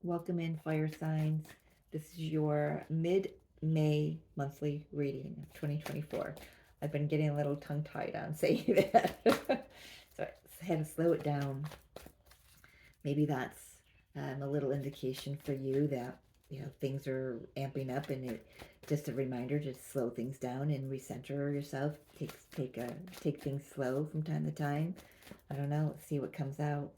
Welcome in, fire signs. This is your mid-May monthly reading of 2024. I've been getting a little tongue-tied on saying that. So I had to slow it down. Maybe that's a little indication for you that things are amping up, and it just a reminder to slow things down and recenter yourself. Take things slow from time to time. I don't know. Let's see what comes out.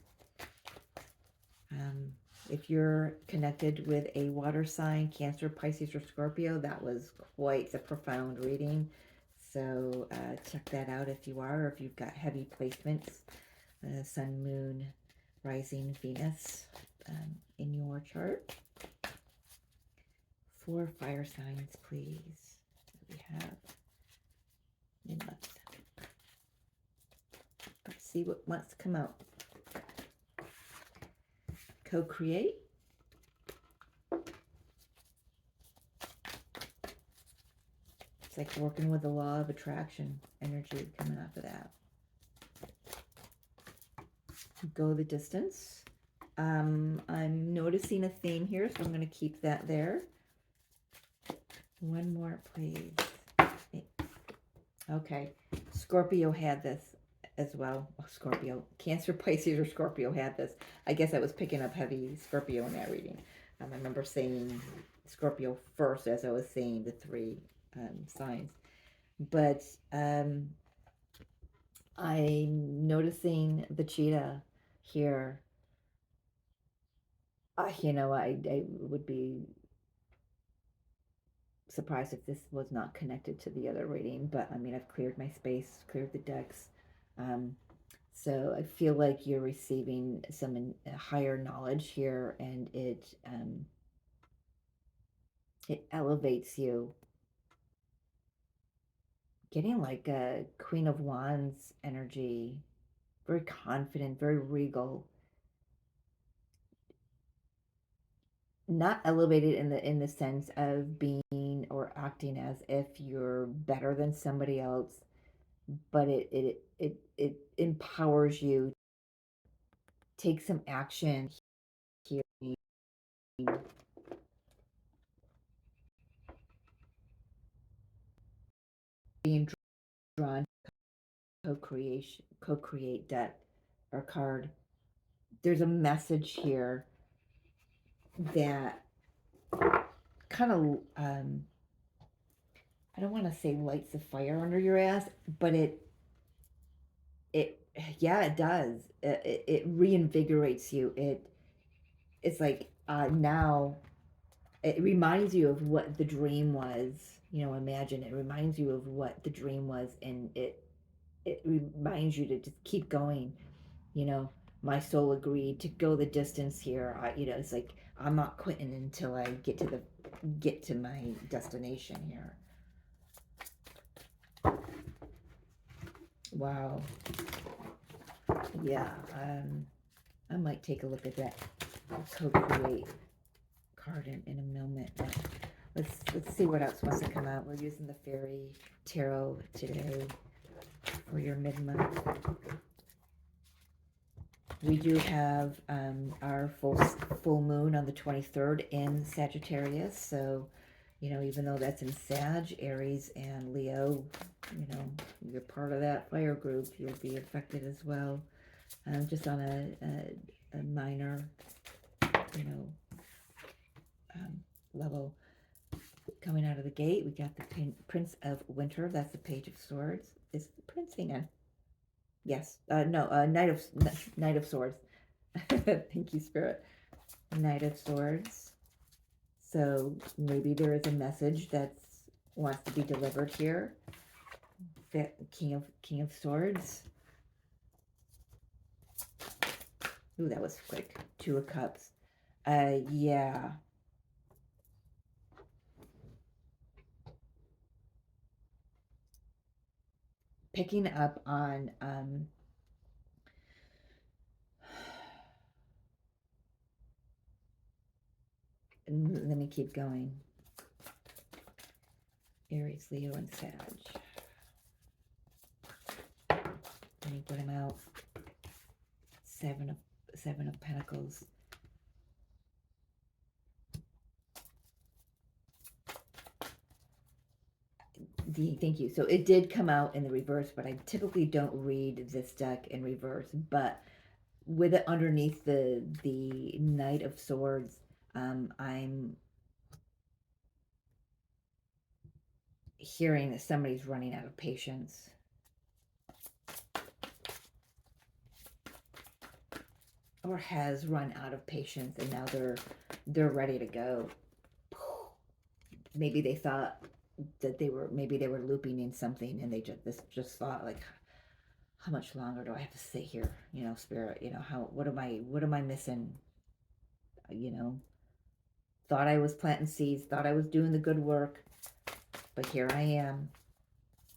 If you're connected with a water sign, Cancer, Pisces, or Scorpio, that was quite a profound reading. So check that out if you are, or if you've got heavy placements, Sun, Moon, Rising, Venus in your chart. 4 fire signs, please. We have mid-month. Let's see what wants to come out. Co-create. It's like working with the law of attraction energy coming off of that. Go the distance. I'm noticing a theme here, so I'm going to keep that there. One more, please. Okay. Scorpio had this as well. Oh, Scorpio. Cancer, Pisces, or Scorpio had this. I guess I was picking up heavy Scorpio in that reading. I remember saying Scorpio first as I was saying the 3 signs. But I'm noticing the cheetah here. I would be surprised if this was not connected to the other reading, but I mean, I've cleared my space, cleared the decks. So I feel like you're receiving some higher knowledge here, and it elevates you. Getting like a Queen of Wands energy, very confident, very regal. Not elevated in the sense of being or acting as if you're better than somebody else, but it empowers you. Take some action here. Being drawn to co-create deck or card. There's a message here that kind of I don't want to say lights a fire under your ass, but it yeah, it does. It reinvigorates you. It's like now it reminds you of what the dream was. Imagine it reminds you of what the dream was, and it reminds you to just keep going. My soul agreed to go the distance here. It's like I'm not quitting until I get to my destination here. Wow. Yeah. I might take a look at that co-create card in a moment. Let's see what else wants to come out. We're using the Fairy Tarot today for your mid-month. We do have our full moon on the 23rd in Sagittarius. So, even though that's in Sag, Aries, and Leo, you're part of that fire group. You'll be affected as well. Just on a minor, level. Coming out of the gate, we got the Prince of Winter. That's the Page of Swords. Is the Prince hanging? Yes. No. Knight of Swords. Thank you, Spirit. Knight of Swords. So maybe there is a message that wants to be delivered here. The King of Swords. Ooh, that was quick. 2 of Cups. Yeah. Picking up on let me keep going. Aries, Leo, and Sag. Let me put them out. Seven of Pentacles. Thank you. So it did come out in the reverse, but I typically don't read this deck in reverse. But with it underneath the Knight of Swords, I'm hearing that somebody's running out of patience. Or has run out of patience, and now they're ready to go. Maybe they thought that maybe they were looping in something, and they just thought, like, how much longer do I have to sit here? Spirit, what am I missing? Thought I was planting seeds, thought I was doing the good work, but here I am.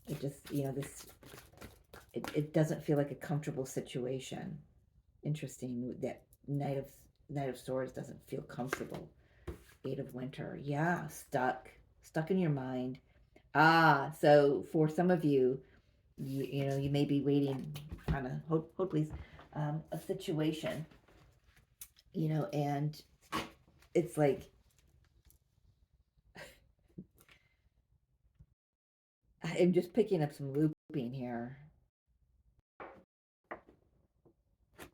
It just, it doesn't feel like a comfortable situation. Interesting that Knight of Swords doesn't feel comfortable. Eight of Winter, yeah, stuck in your mind. So for some of you, you may be waiting on hold please, a situation, and it's like, I'm just picking up some looping here.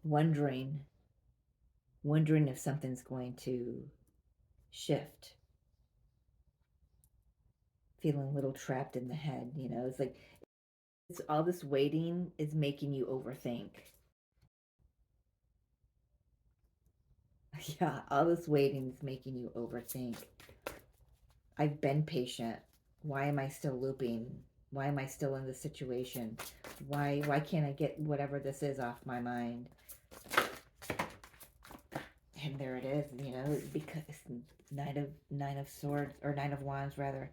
Wondering if something's going to shift. Feeling a little trapped in the head, it's like all this waiting is making you overthink. Yeah, all this waiting is making you overthink. I've been patient. Why am I still looping? Why am I still in this situation? Why can't I get whatever this is off my mind? And there it is, because Nine of Swords, or Nine of Wands rather,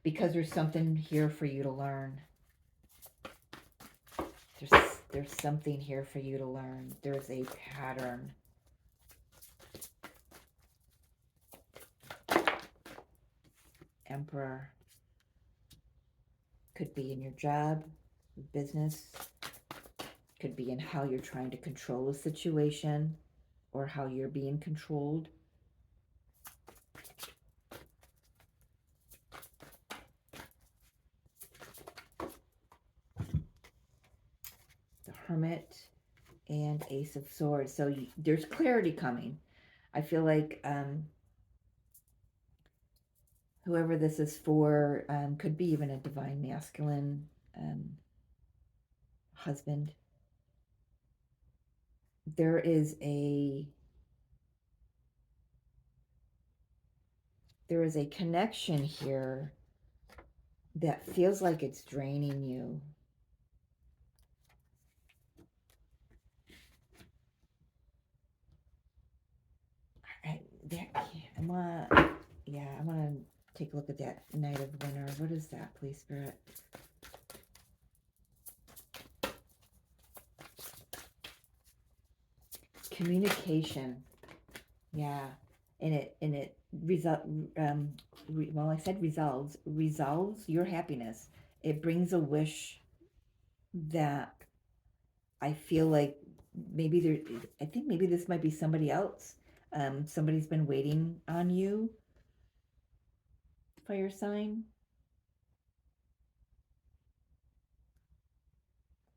because there's something here for you to learn. There's something here for you to learn. There's a pattern. Emperor. Could be in your job, business. Could be in how you're trying to control a situation, or how you're being controlled. The Hermit and Ace of Swords. So there's clarity coming. I feel like whoever this is for, could be even a divine masculine husband. There is a connection here that feels like it's draining you. I want to take a look at that Knight of Winter. What is that, please, Spirit? Communication. Yeah. And it well, I said resolves your happiness. It brings a wish that I feel like I think maybe this might be somebody else. Somebody's been waiting on you, fire sign.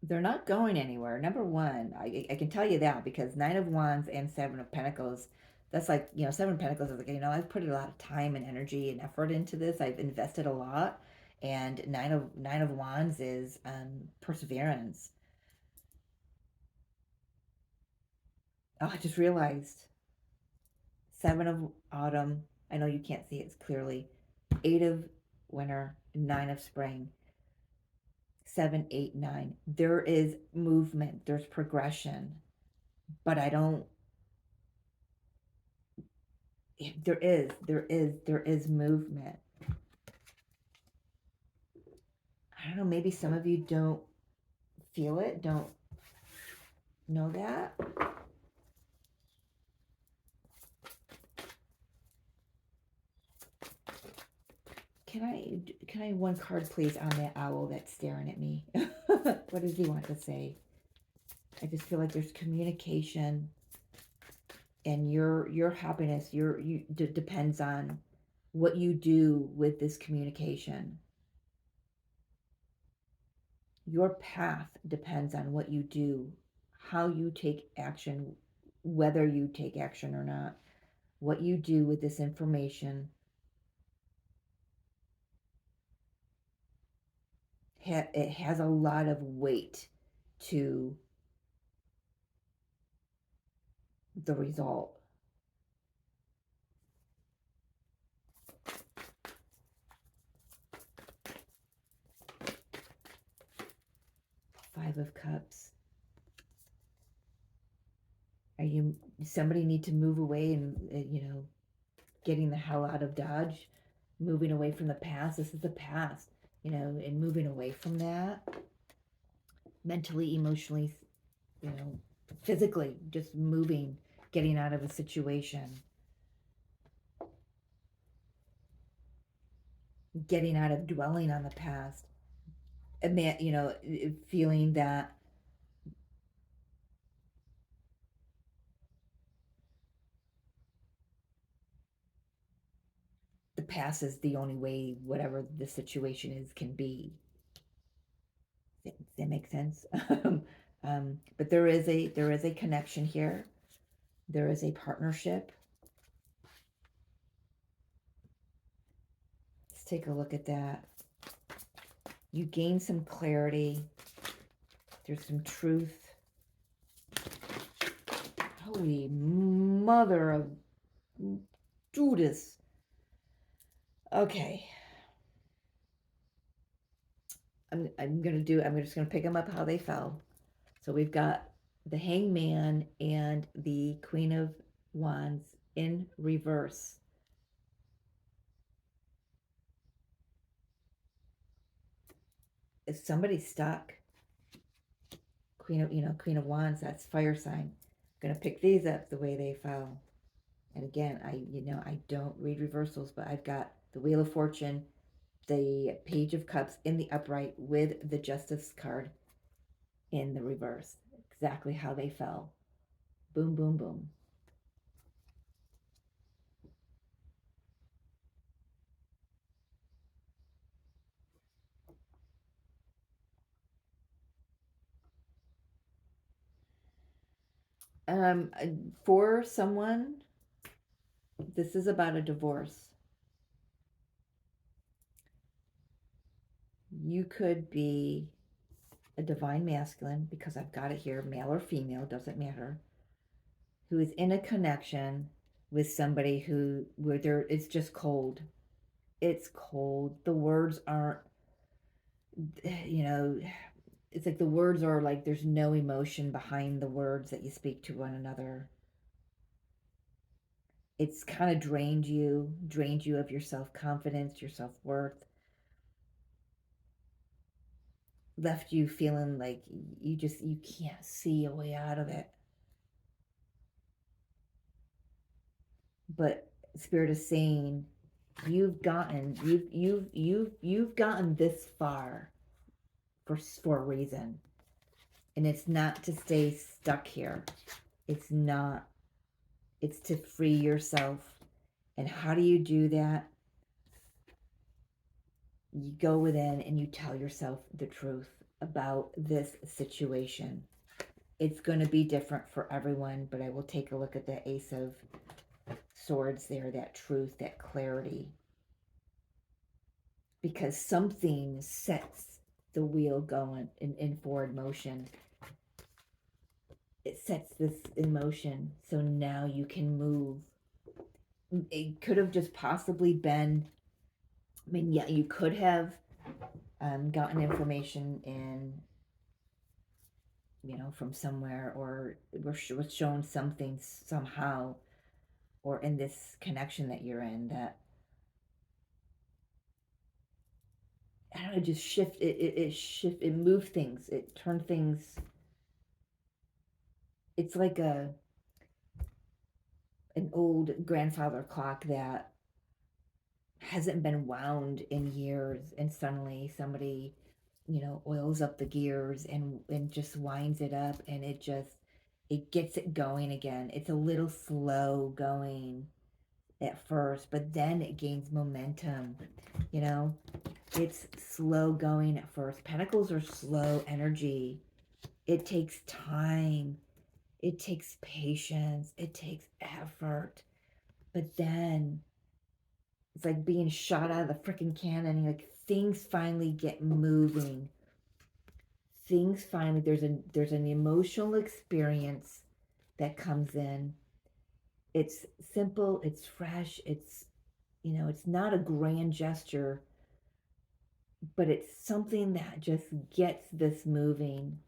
They're not going anywhere. Number one, I can tell you that, because Nine of Wands and Seven of Pentacles, that's like, Seven of Pentacles is like, I've put a lot of time and energy and effort into this. I've invested a lot. And Nine of Wands is perseverance. Oh, I just realized. Seven of Autumn. I know you can't see it clearly. Eight of Winter, Nine of Spring. 7, 8, 9. There is movement. There's progression. But I don't. There is movement. I don't know. Maybe some of you don't feel it. Don't know that. Can I one card, please, on that owl that's staring at me? What does he want to say? I just feel like there's communication, and your happiness depends on what you do with this communication. Your path depends on what you do, how you take action, whether you take action or not, what you do with this information. It has a lot of weight to the result. Five of Cups. Somebody need to move away and, getting the hell out of Dodge, moving away from the past. This is the past, and moving away from that mentally, emotionally, physically, just moving, getting out of a situation, getting out of dwelling on the past, feeling that the past is the only way whatever the situation is can be. Does that make sense? But there is a connection here. There is a partnership. Let's take a look at that. You gain some clarity. There's some truth. Holy mother of Judas. Okay. I'm just gonna pick them up how they fell. So we've got the Hangman and the Queen of Wands in reverse. If somebody's stuck, Queen of Wands, that's fire sign. I'm gonna pick these up the way they fell. And again, I don't read reversals, but I've got the Wheel of Fortune, the Page of Cups in the upright with the Justice card in the reverse. Exactly how they fell. Boom, boom, boom. Um, for someone, this is about a divorce. You could be a divine masculine, because I've got it here, male or female, doesn't matter, who is in a connection with somebody where it's just cold. It's cold. The words aren't, it's like the words are like there's no emotion behind the words that you speak to one another. It's kind of drained you of your self-confidence, your self-worth, left you feeling like you can't see a way out of it. But Spirit is saying you've gotten this far for a reason, and it's not to stay stuck here. It's not. It's to free yourself. And how do you do that? You go within and you tell yourself the truth about this situation. It's going to be different for everyone, but I will take a look at the Ace of Swords there, that truth, that clarity. Because something sets the wheel going in forward motion. It sets this in motion, so now you can move. It could have just possibly been, yeah, you could have gotten information in, from somewhere, or was shown something somehow, or in this connection that you're in, that, I don't know, just it moved things, it turned things. It's like an old grandfather clock that hasn't been wound in years, and suddenly somebody, oils up the gears and just winds it up, and it gets it going again. It's a little slow going, at first, but then it gains momentum. You know, it's slow going at first. Pentacles are slow energy. It takes time. It takes patience. It takes effort. But then it's like being shot out of the freaking cannon. Like things finally get moving. Things finally, there's an emotional experience that comes in. It's simple, it's fresh, it's, you know, it's not a grand gesture, but it's something that just gets this moving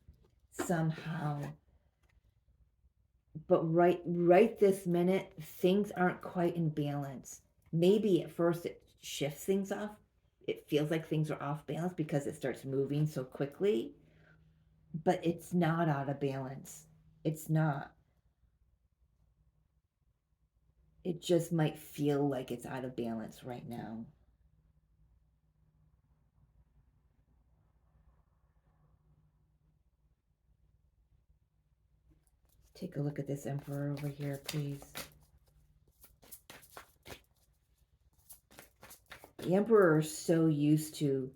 somehow. But right this minute, things aren't quite in balance. Maybe at first it shifts things off. It feels like things are off balance because it starts moving so quickly, but it's not out of balance. It's not. It just might feel like it's out of balance right now. Take a look at this Emperor over here, please. The Emperor is so used to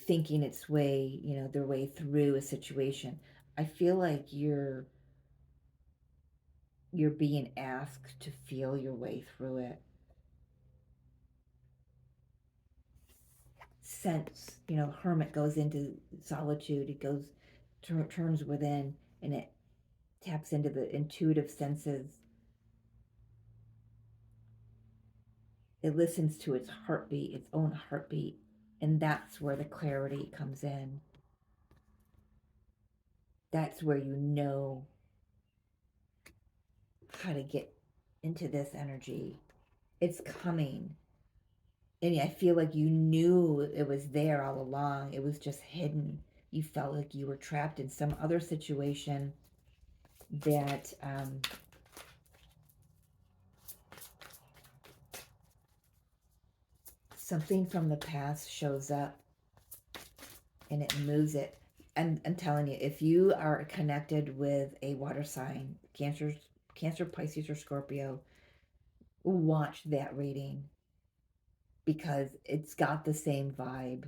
thinking its way, you know, their way through a situation. I feel like you're being asked to feel your way through it. Sense, you know, Hermit goes into solitude. It goes, turns within, and it taps into the intuitive senses. It listens to its heartbeat, its own heartbeat, and that's where the clarity comes in. That's where you know how to get into this energy. It's coming. And I feel like you knew it was there all along. It was just hidden. You felt like you were trapped in some other situation that something from the past shows up and it moves it. And I'm telling you, if you are connected with a water sign, Cancer, Pisces, or Scorpio, watch that reading because it's got the same vibe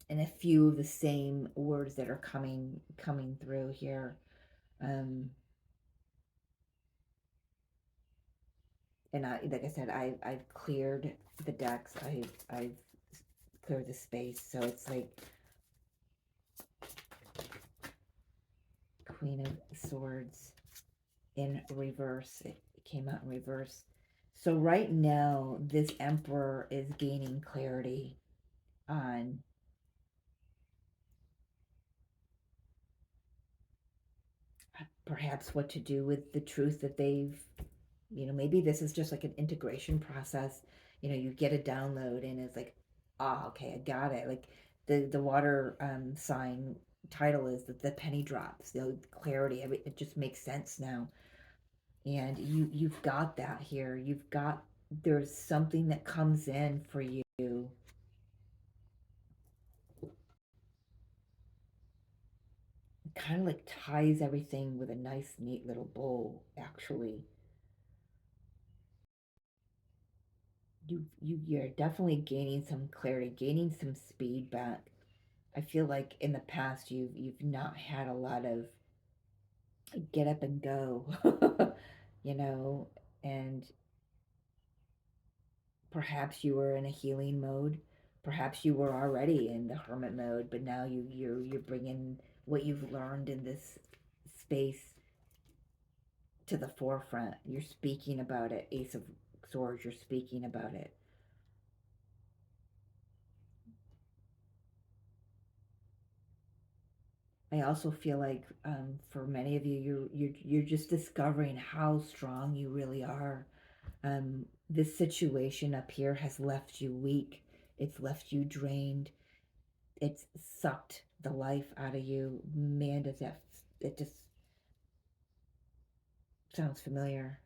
and a few of the same words that are coming through here. And like I said, I've cleared the decks. I've cleared the space, so it's like Queen of Swords in reverse. It came out in reverse. So right now, this Emperor is gaining clarity on perhaps what to do with the truth that they've, you know, maybe this is just like an integration process. You know, you get a download and it's like, ah, okay, I got it. Like the water sign title is the penny drops, the clarity. I mean, it just makes sense now. And you've got that here. You've got, there's something that comes in for you. Kind of like ties everything with a nice, neat little bow, actually. You're definitely gaining some clarity, gaining some speed back. I feel like in the past you've not had a lot of get up and go, you know, and perhaps you were in a healing mode. Perhaps you were already in the hermit mode, but now you're bringing what you've learned in this space to the forefront. You're speaking about it. Ace of Swords, you're speaking about it. I also feel like for many of you, you're just discovering how strong you really are. This situation up here has left you weak. It's left you drained. It's sucked the life out of you. Man, does that, it just sounds familiar.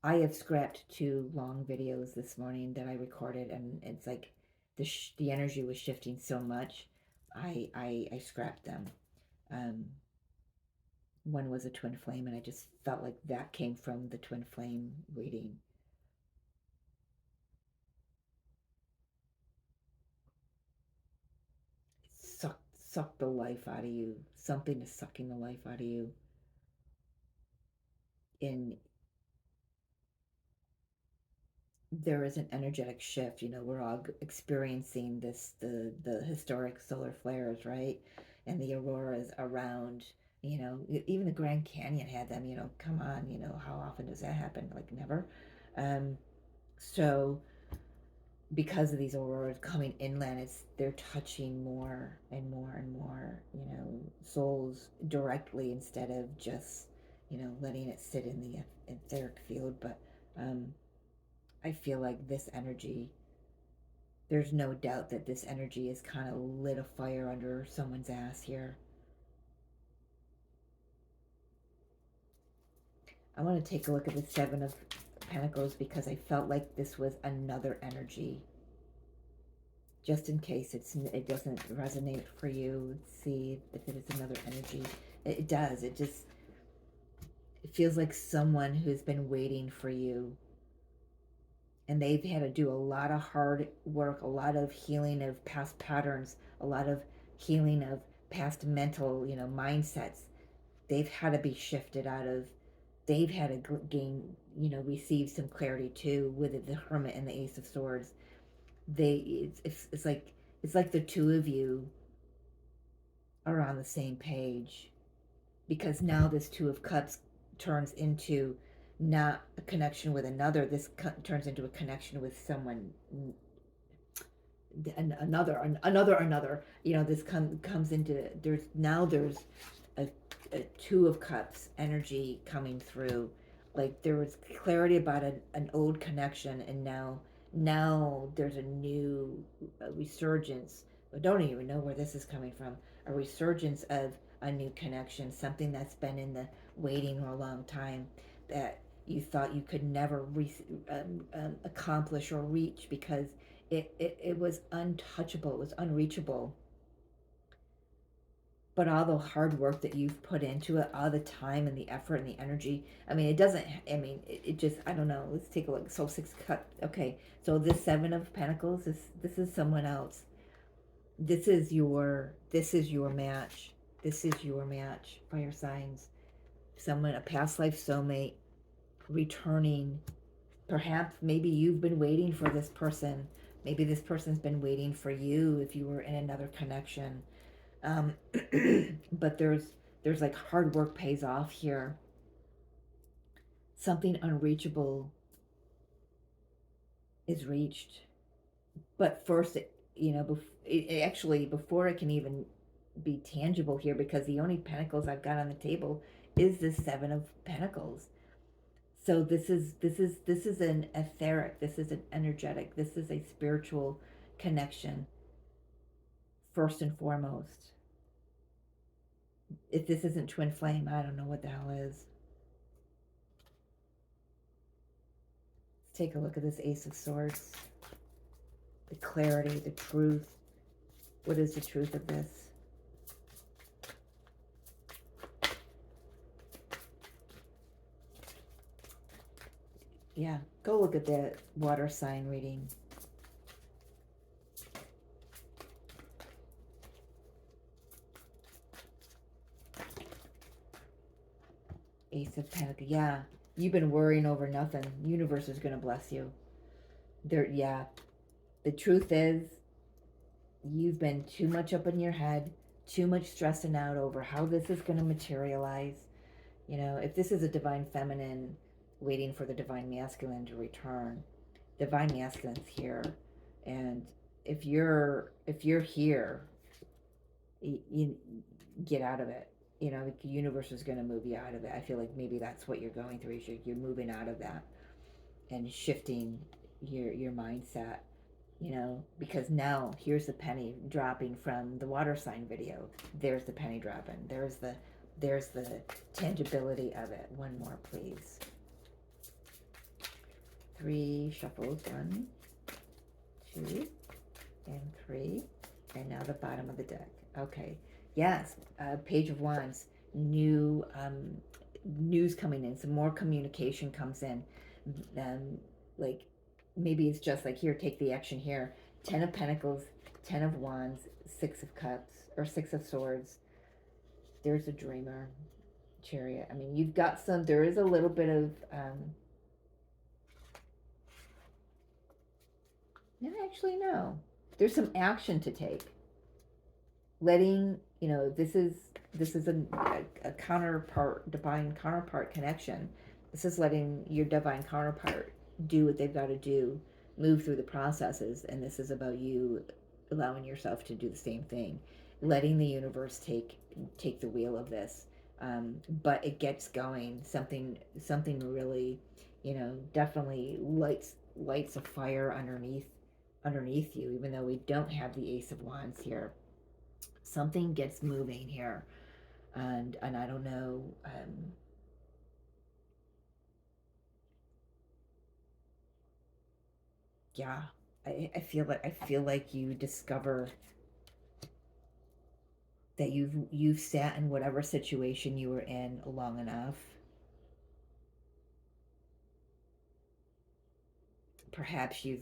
I have scrapped 2 long videos this morning that I recorded, and it's like the energy was shifting so much. I scrapped them. Um, One was a twin flame, and I just felt like that came from the twin flame reading. Suck the life out of you. Something is sucking the life out of you. And there is an energetic shift. We're all experiencing this, the historic solar flares, right? And the auroras around, even the Grand Canyon had them. Come on, how often does that happen? Like never. So because of these auroras coming inland, they're touching more and more and more, souls directly, instead of just, letting it sit in the etheric field. But um, I feel like this energy, there's no doubt that this energy has kind of lit a fire under someone's ass here. I want to take a look at the Seven of Pentacles, because I felt like this was another energy. Just in case it doesn't resonate for you, see if it is another energy. It does. It feels like someone who's been waiting for you, and they've had to do a lot of hard work, a lot of healing of past patterns, a lot of healing of past mental, mindsets. They've had to be shifted out of. They've had to gain, receive some clarity too, with the Hermit and the Ace of Swords. It's like the two of you are on the same page, because now this Two of Cups turns into not a connection with another. This turns into a connection with someone, another. This comes into, there's a Two of Cups energy coming through. Like there was clarity about an old connection, and now there's a new resurgence. I don't even know where this is coming from. A resurgence of a new connection, something that's been in the waiting for a long time, that you thought you could never accomplish or reach, because it was untouchable, it was unreachable. But all the hard work that you've put into it, all the time and the effort and the energy, it just, I don't know. Let's take a look. So okay, so this Seven of Pentacles, this is someone else. This is your match. This is your match, fire signs. Someone, a past life soulmate, returning. Perhaps maybe you've been waiting for this person. Maybe this person's been waiting for you if you were in another connection. But there's like hard work pays off here. Something unreachable is reached. But first, actually, before it can even be tangible here, because the only pentacles I've got on the table is this Seven of Pentacles. So this is an etheric, this is an energetic, this is a spiritual connection, first and foremost. If this isn't twin flame, I don't know what the hell is. Let's take a look at this Ace of Swords. The clarity, the truth. What is the truth of this? Yeah, go look at the water sign reading. Ace of Pentacles. Yeah, you've been worrying over nothing. Universe is going to bless you. Yeah. The truth is, you've been too much up in your head, too much stressing out over how this is going to materialize. If this is a divine feminine waiting for the divine masculine to return, divine masculine's here. And if you're here, you get out of it. The universe is going to move you out of it. I feel like maybe that's what you're going through, is you're moving out of that and shifting your mindset, because now here's the penny dropping from the water sign video. There's the penny dropping. There's the tangibility of it. One more, please. 3 shuffles. 1, 2, and 3. And now the bottom of the deck. Okay. Yes, Page of Wands. new news coming in, some more communication comes in. Like maybe it's just like, here, take the action here. 10 of Pentacles, 10 of Wands, 6 of Cups, or 6 of Swords. There's a Dreamer, Chariot. I mean, you've got some, there is a little bit of, no, actually, no. There's some action to take. Letting, you know, this is a counterpart, divine counterpart connection. This is letting your divine counterpart do what they've got to do, move through the processes, and this is about you allowing yourself to do the same thing, letting the universe take the wheel of this. But it gets going. Something really, you know, definitely lights a fire underneath you. Even though we don't have the Ace of Wands here, something gets moving here, and I don't know. Yeah, I feel like you discover that you've sat in whatever situation you were in long enough. Perhaps you're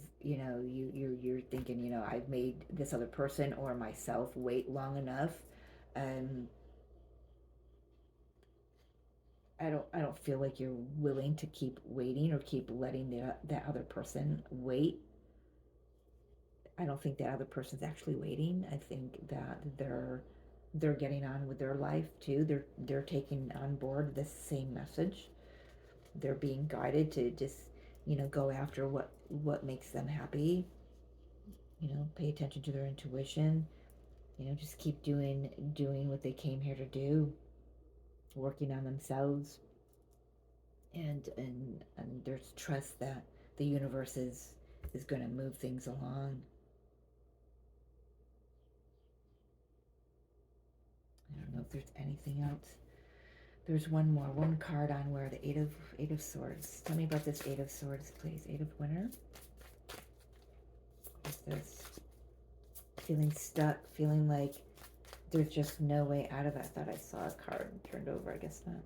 thinking, you know, I've made this other person or myself wait long enough. I don't feel like you're willing to keep waiting or keep letting that other person wait. I don't think that other person's actually waiting. I think that they're getting on with their life too. They're taking on board this same message. They're being guided to just, you know, go after what makes them happy. You know, pay attention to their intuition. You know, just keep doing what they came here to do, working on themselves, and there's trust that the universe is going to move things along. I don't know if there's anything else. There's one card on where the eight of Swords. Tell me about this Eight of Swords, please. Eight of Winter. What is this? Feeling stuck, feeling like there's just no way out of it. I thought I saw a card turned over. I guess not.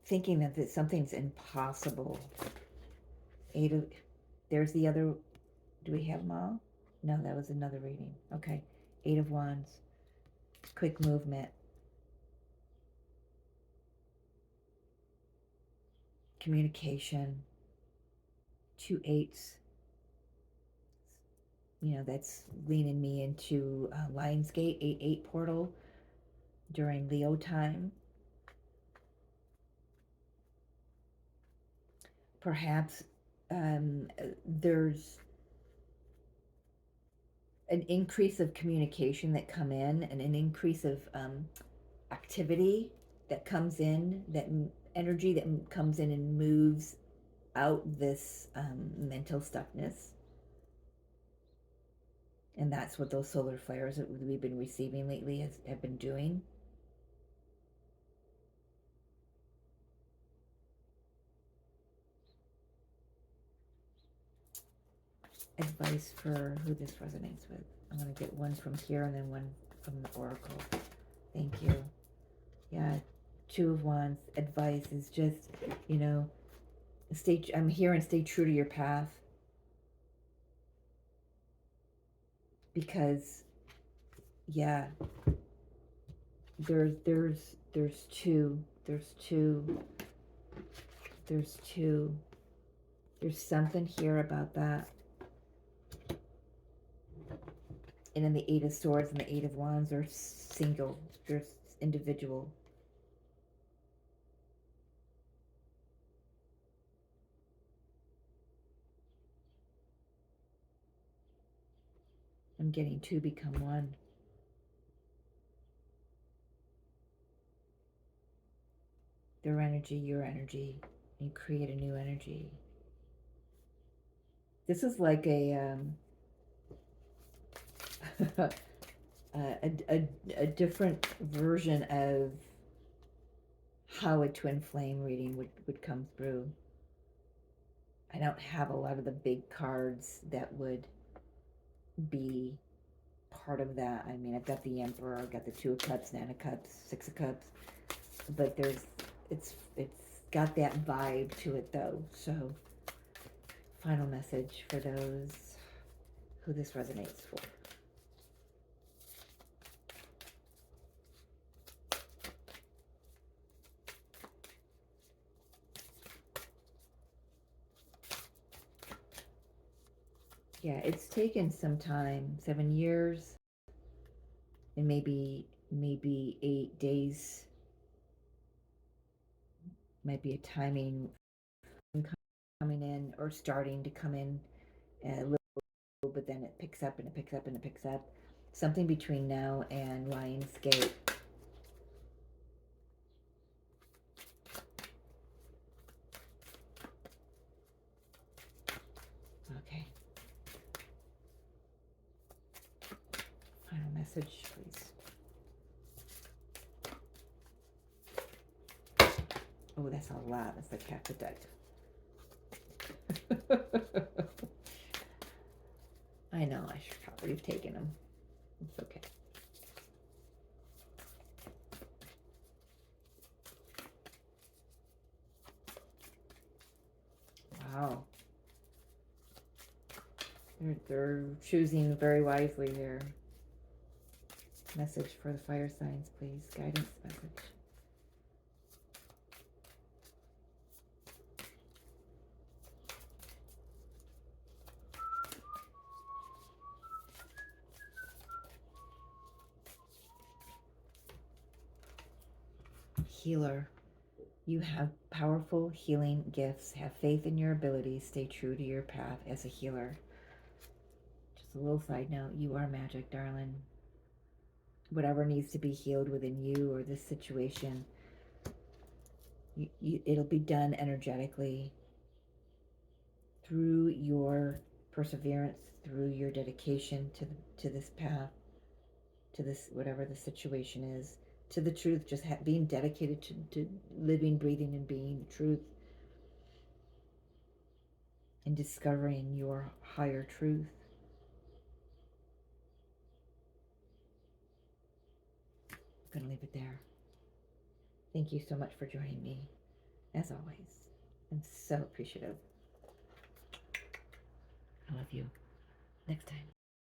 Thinking that something's impossible. There's the other. Do we have them all? No, that was another reading. Okay. Eight of Wands. Quick movement. Communication. 2 8s. You know, that's leaning me into Lionsgate 8-8 portal during Leo time. Perhaps there's an increase of communication that come in, and an increase of activity that comes in, that energy that comes in and moves out this mental stuckness. And that's what those solar flares that we've been receiving lately have been doing. Advice for who this resonates with. I'm going to get one from here and then one from the Oracle. Thank you. Yeah, 2 of Wands. Advice is just, you know, I'm here, and stay true to your path. Because, yeah, there's two. There's something here about that. And then the Eight of Swords and the Eight of Wands are single. They're individual. I'm getting 2 become 1. Their energy, your energy. You create a new energy. This is like a a different version of how a twin flame reading would come through. I don't have a lot of the big cards that would be part of that. I mean, I've got the Emperor, I've got the Two of Cups, Nine of Cups, Six of Cups, but it's got that vibe to it though. So, final message for those who this resonates for. Yeah, it's taken some time, 7 years, and maybe 8 days might be a timing coming in or starting to come in a little, but then it picks up and it picks up and it picks up. Something between now and Lionsgate. Okay. Final message, please. Oh, that's a lot. That's like half the deck. I know, I should probably have taken them. It's okay. Wow. They're choosing very wisely here. Message for the fire signs, please. Guidance message. Healer. You have powerful healing gifts. Have faith in your abilities. Stay true to your path as a healer. Just a little side note. You are magic, darling. Whatever needs to be healed within you or this situation, it'll be done energetically through your perseverance, through your dedication to this path, to this, whatever the situation is, to the truth, just being dedicated to living, breathing, and being the truth, and discovering your higher truth. I'm going to leave it there. Thank you so much for joining me, as always. I'm so appreciative. I love you. Next time.